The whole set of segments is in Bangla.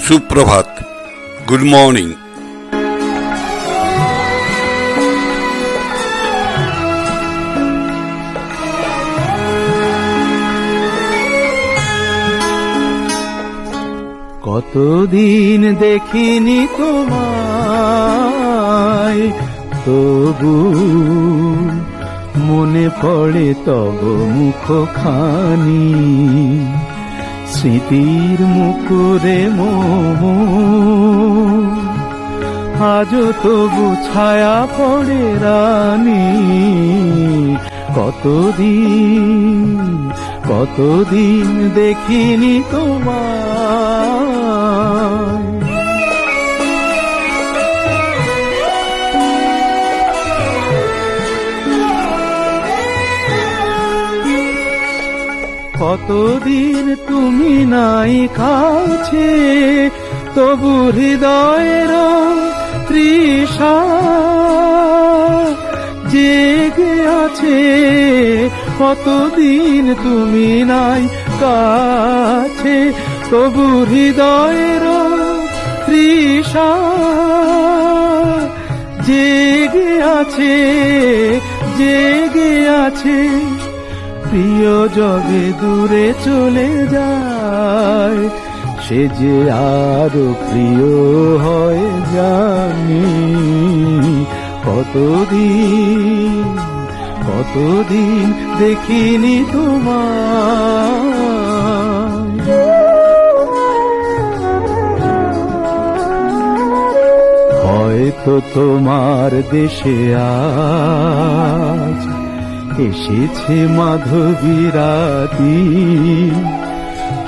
সুপ্রভাত, গুড মর্নিং। কতদিন দেখিনি তোমায়, তবু মনে পড়ে তব মুখখানি। স্মৃতির মুকুরে আজও তবু ছায়া পড়ে রানী। কতদিন দেখিনি তোমায়। কতদিন তুমি নাই কাছে, তবু হৃদয়ের তৃষা জেগে আছে। কতদিন তুমি নাই কাছে, তবু হৃদয়ের তৃষা জেগে আছে। প্রিয় জগে দূরে চলে যায়, সে যে আরো প্রিয় হয় জানি। কতদিন দেখিনি তোমায়। হয়তো তোমার দেশে আজ এসেছে মাধবী রাতি।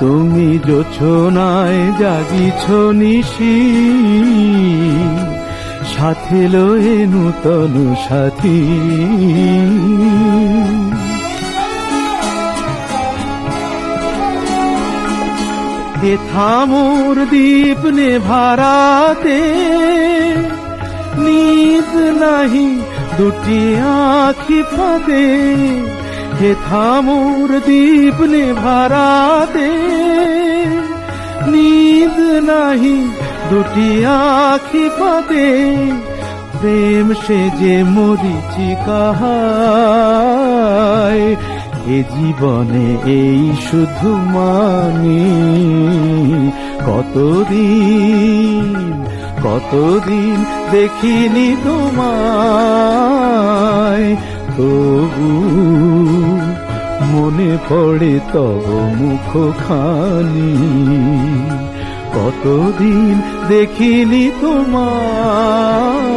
তুমি জোছনায় জাগিছ নিশি, সাথে লয়ে নূতন সাথী। এ থামোর দীপ নেভারাতে নিদ নাহি দুটি আঁখি ফাঁদে। হে থামোর দীপ নেভারাতে নিদ নাহি দুটি আঁখি ফাঁদে। প্রেম সে যে মরিচিকা হায়, এ জীবনে এই শুধু মানি। কতদিন দেখিনি তোমায়, তবু মনে পড়ে তব মুখখানি। কতদিন দেখিনি তোমায়।